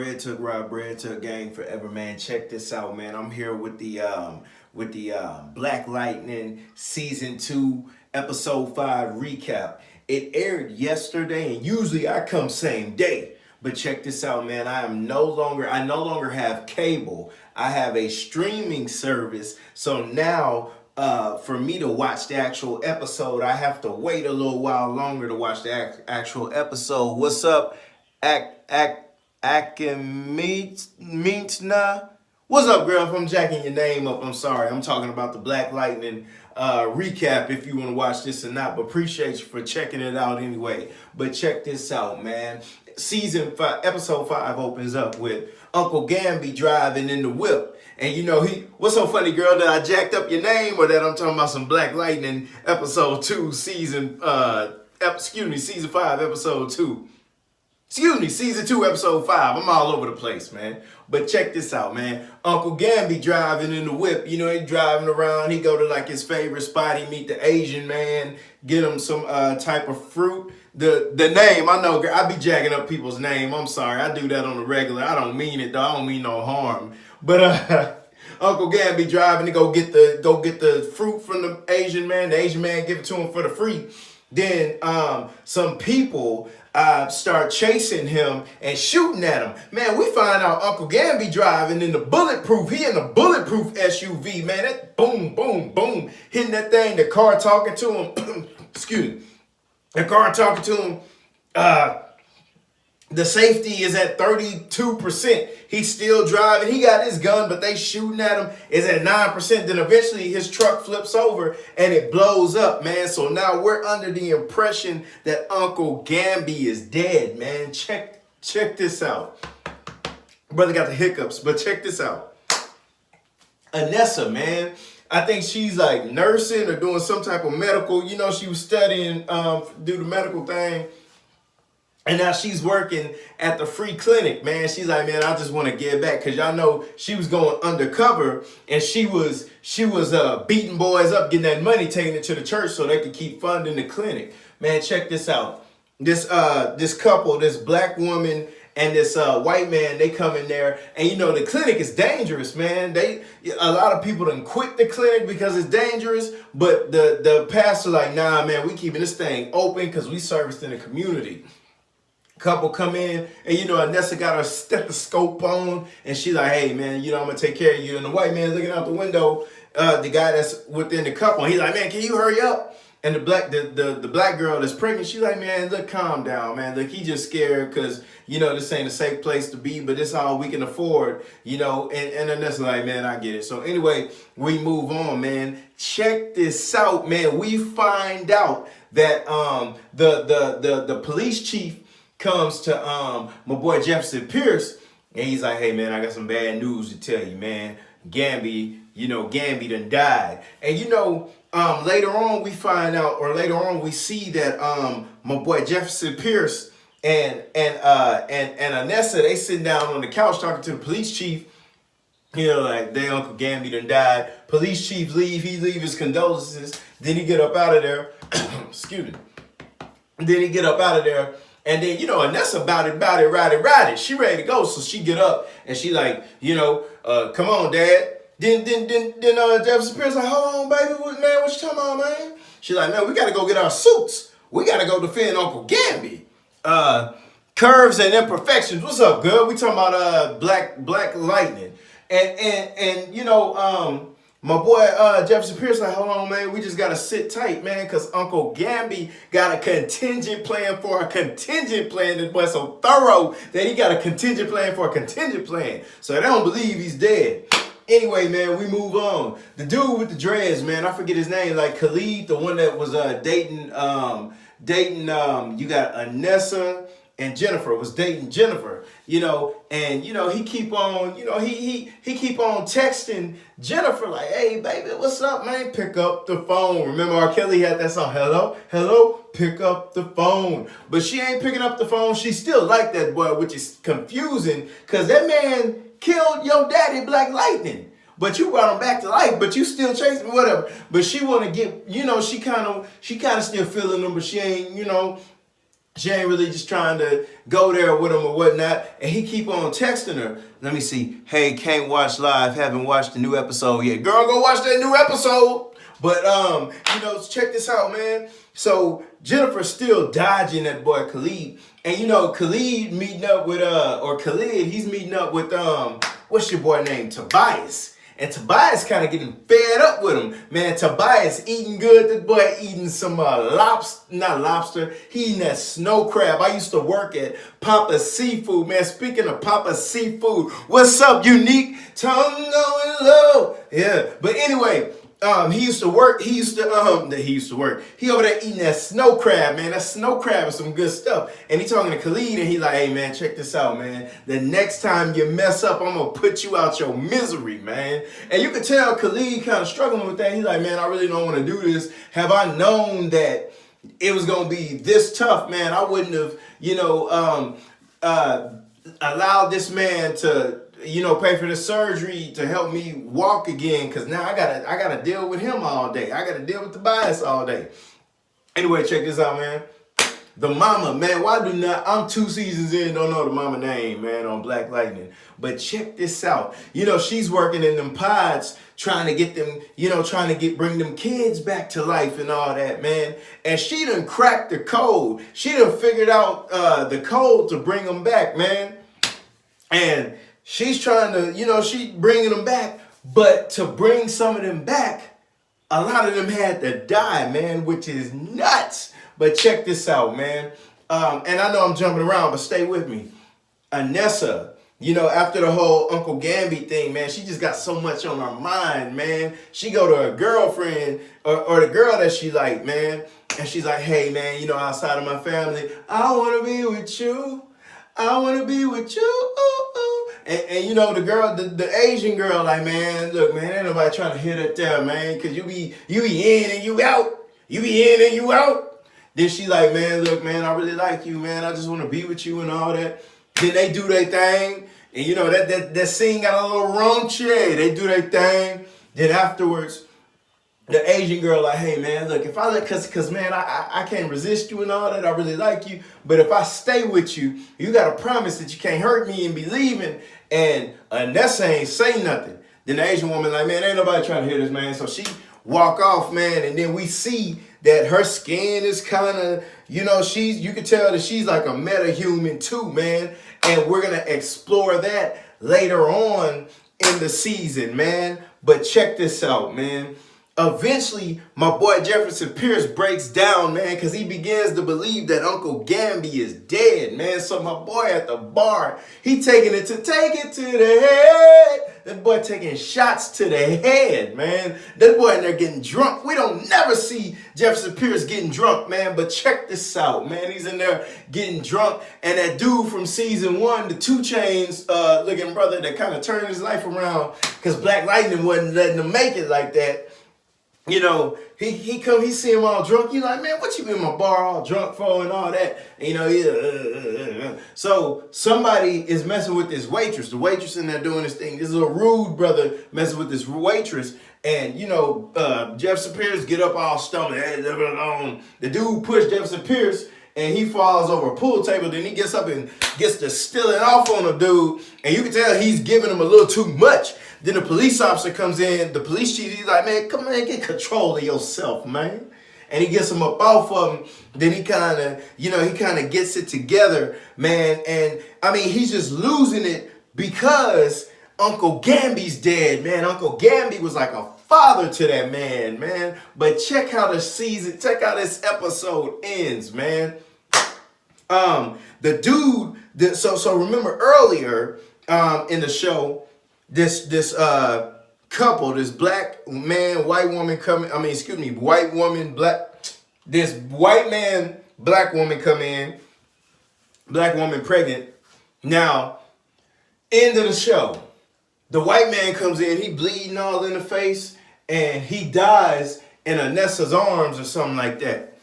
BreadTuck Gang forever, man. Check this out, man. I'm here with the Black Lightning season 2 episode 5 recap. It aired yesterday, and usually I come same day. But check this out, man. I no longer have cable. I have a streaming service. So now for me to watch the actual episode, I have to wait a little while longer to watch the actual episode. What's up, Akimitsna? What's up, girl? If I'm jacking your name up, I'm sorry. I'm talking about the Black Lightning recap if you want to watch this or not. But appreciate you for checking it out anyway. But check this out, man. Season 5, episode 5 opens up with Uncle Gamby driving in the whip. And you know, what's so funny, girl, that I jacked up your name or that I'm talking about some Black Lightning episode 2, season 5, episode 2. Season 2, episode 5. I'm all over the place, man. But check this out, man. Uncle Gamby driving in the whip. You know, he driving around. He go to like his favorite spot. He meet the Asian man. Get him some type of fruit. The name, I know, girl, I be jacking up people's name. I'm sorry. I do that on the regular. I don't mean it, though. I don't mean no harm. But Uncle Gamby driving to go get the fruit from the Asian man. The Asian man give it to him for the free. Then some people start chasing him and shooting at him. Man, we find out Uncle Gamby driving in the bulletproof. He in the bulletproof SUV, man. That boom, boom, boom, hitting that thing. The car talking to him. Excuse me. The car talking to him. The safety is at 32%. He's still driving. He got his gun, but they shooting at him. Is at 9%. Then eventually his truck flips over and it blows up, man. So now we're under the impression that Uncle Gamby is dead, man. Check this out. Brother got the hiccups, but check this out. Anessa, man. I think she's like nursing or doing some type of medical. You know, she was studying, do the medical thing. And now she's working at the free clinic, man. She's like, man, I just want to give back. Because y'all know she was going undercover and she was beating boys up, getting that money, taking it to the church so they could keep funding the clinic. Man, check this out. This couple, this black woman and this white man, they come in there. And, you know, the clinic is dangerous, man. A lot of people done quit the clinic because it's dangerous. But the pastor like, nah, man, we keeping this thing open because we service in the community. Couple come in and, you know, Anessa got her stethoscope on and she's like, hey, man, you know, I'm going to take care of you. And the white man looking out the window, the guy that's within the couple, he's like, man, can you hurry up? And the black girl that's pregnant, she's like, man, look, calm down, man. Look, he just scared because, you know, this ain't a safe place to be, but it's all we can afford, you know. And Anessa like, man, I get it. So anyway, we move on, man. Check this out, man. We find out that the police chief comes to my boy Jefferson Pierce, and he's like, hey, man, I got some bad news to tell you, man. Gamby done died. And, you know, later on we find out, or later on we see that my boy Jefferson Pierce and Anessa, they sitting down on the couch talking to the police chief. You know, like, their Uncle Gamby done died. Police chief leave. He leave his condolences. Then he get up out of there. Excuse me. Then he get up out of there. And then, you know, Anessa about it, ride it. She ready to go. So she get up and she like, you know, come on, Dad. Then Jefferson Pierce like, hold on, baby. What you talking about, man? She like, man, we got to go get our suits. We got to go defend Uncle Gamby. Curves and imperfections. What's up, girl? We talking about Black Lightning. And you know, my boy Jefferson Pierce like, hold on, man, we just got to sit tight, man, because Uncle Gamby got a contingent plan for a contingent plan. That boy so thorough that he got a contingent plan for a contingent plan. So they don't believe he's dead. Anyway, man, we move on. The dude with the dreads, man, I forget his name, like Khalid, the one that was dating, you got Anessa and Jennifer, was dating Jennifer, you know, and, you know, he keep on, you know, he keep on texting Jennifer like, hey, baby, what's up, man? Pick up the phone. Remember R. Kelly had that song, hello, pick up the phone. But she ain't picking up the phone. She still like that boy, which is confusing because that man killed your daddy, Black Lightning. But you brought him back to life, but you still chasing me, whatever. But she want to get, you know, she kind of still feeling him, but she ain't, you know, She ain't really just trying to go there with him or whatnot. And he keep on texting her. Let me see. Hey, can't watch live. Haven't watched the new episode yet. Girl, go watch that new episode. But, check this out, man. So Jennifer's still dodging that boy Khalid. And, Khalid meeting up with, he's meeting up with, what's your boy name? Tobias. And Tobias kind of getting fed up with him. Man, Tobias eating good. This boy eating some not lobster. He eating that snow crab. I used to work at Papa's Seafood. Man, speaking of Papa's Seafood, what's up, Unique? Tongue going low. Yeah, but anyway, he over there eating that snow crab, man. That snow crab is some good stuff. And he talking to Khalid, and he like, hey, man, check this out, man. The next time you mess up, I'm going to put you out your misery, man. And you could tell Khalid kind of struggling with that. He's like, man, I really don't want to do this. Have I known that it was going to be this tough, man, I wouldn't have, allowed this man to pay for the surgery to help me walk again, because now I gotta deal with him all day. I gotta deal with Tobias all day. Anyway, check this out, man. The mama, man, I'm 2 seasons in, don't know the mama name, man, on Black Lightning. But check this out. She's working in them pods, trying to get them, bring them kids back to life and all that, man. And she done cracked the code. She done figured out the code to bring them back, man. And she's trying to, she bringing them back, but to bring some of them back, a lot of them had to die, man, which is nuts. But check this out, man. And I know I'm jumping around, but stay with me. Anessa, after the whole Uncle Gamby thing, man, she just got so much on her mind, man. She go to her girlfriend or the girl that she like, man, and she's like, hey, man, outside of my family, I want to be with you. I want to be with you. Ooh, ooh. And the girl, the Asian girl, like, man, look, man, ain't nobody trying to hit it there, man, because you be in and you out. You be in and you out. Then she like, man, look, man, I really like you, man. I just want to be with you and all that. Then they do their thing. And, that scene got a little raunchy. They do their thing. Then afterwards, the Asian girl like, hey, man, look, if I let, cause man, I can't resist you and all that. I really like you. But if I stay with you, you got to promise that you can't hurt me and be leaving. And Nessa ain't say nothing. Then the Asian woman like, man, ain't nobody trying to hear this, man. So she walk off, man. And then we see that her skin is kind of, you can tell that she's like a meta-human too, man. And we're going to explore that later on in the season, man. But check this out, man. Eventually, my boy Jefferson Pierce breaks down, man, because he begins to believe that Uncle Gamby is dead, man. So my boy at the bar, he taking it to the head. That boy taking shots to the head, man. That boy in there getting drunk. We don't never see Jefferson Pierce getting drunk, man. But check this out, man. He's in there getting drunk. And that dude from season 1, the 2 Chainz looking brother that kind of turned his life around because Black Lightning wasn't letting him make it like that. He see him all drunk. He like, man, what you in my bar all drunk for and all that? And, So somebody is messing with this waitress. The waitress in there doing this thing. This is a rude brother messing with this waitress. And, Jefferson Pierce get up all stumbled. The dude pushed Jefferson Pierce and he falls over a pool table. Then he gets up and gets to stealing off on the dude. And you can tell he's giving him a little too much. Then the police officer comes in, the police chief, he's like, man, come on, get control of yourself, man. And he gets him up off of him. Then he kind of gets it together, man. And, he's just losing it because Uncle Gamby's dead, man. Uncle Gamby was like a father to that man, man. But check how this episode ends, man. The dude, so remember earlier in the show, this couple, this black man, white woman this white man, black woman come in, black woman pregnant. Now, end of the show, the white man comes in, he bleeding all in the face, and he dies in Anessa's arms or something like that.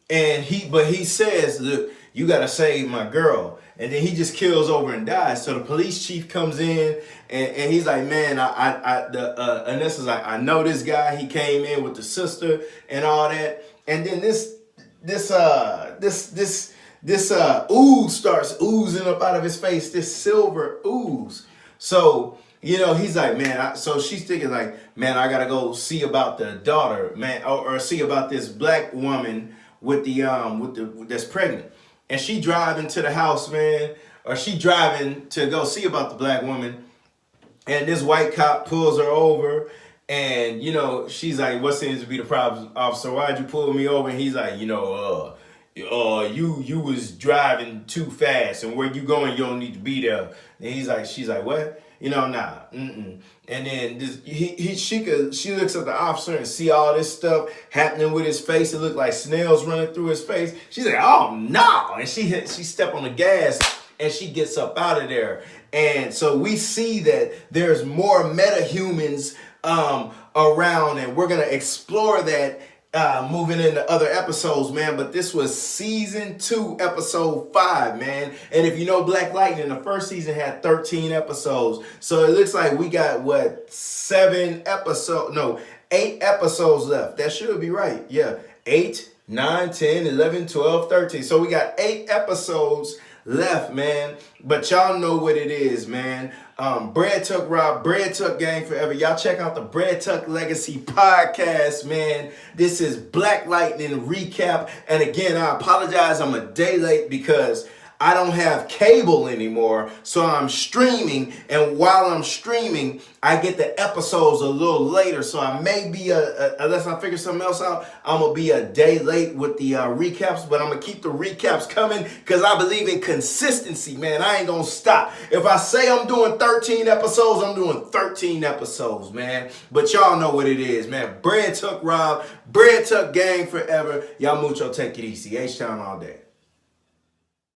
And he says, look, you gotta save my girl. And then he just kills over and dies. So the police chief comes in and he's like, man, Anessa's like, I know this guy. He came in with the sister and all that. And then this this ooze starts oozing up out of his face, this silver ooze. So, you know, he's like, man, so she's thinking like, man, I gotta go see about the daughter, man, or see about this black woman with the that's pregnant. And she driving to the house, man, or she driving to go see about the black woman. And this white cop pulls her over, and you know, she's like, what seems to be the problem, officer? Why'd you pull me over? And he's like, you know, you was driving too fast, and where you going, you don't need to be there. And she's like, what? You know, nah. And then this, she looks at the officer and see all this stuff happening with his face. It looked like snails running through his face. She's like, oh no! And she stepped on the gas and she gets up out of there. And so we see that there's more metahumans around, and we're gonna explore that moving into other episodes, man. But this was season 2, episode 5, man. And if you know Black Lightning, the first season had 13 episodes. So it looks like we got 8 episodes left. That should be right. Yeah. 8, 9, 10, 11, 12, 13. So we got 8 episodes left, man. But y'all know what it is, man. Bread Tuck Rob, Bread Tuck Gang Forever. Y'all check out the Bread Tuck Legacy podcast, man. This is Black Lightning recap. And again, I apologize, I'm a day late because I don't have cable anymore, so I'm streaming, and while I'm streaming, I get the episodes a little later, so I may be, unless I figure something else out, I'm going to be a day late with the recaps, but I'm going to keep the recaps coming because I believe in consistency, man. I ain't going to stop. If I say I'm doing 13 episodes, I'm doing 13 episodes, man. But y'all know what it is, man. Bread Tuck Rob, Bread Tuck Gang Forever. Y'all mucho, take it easy. H-Town all day.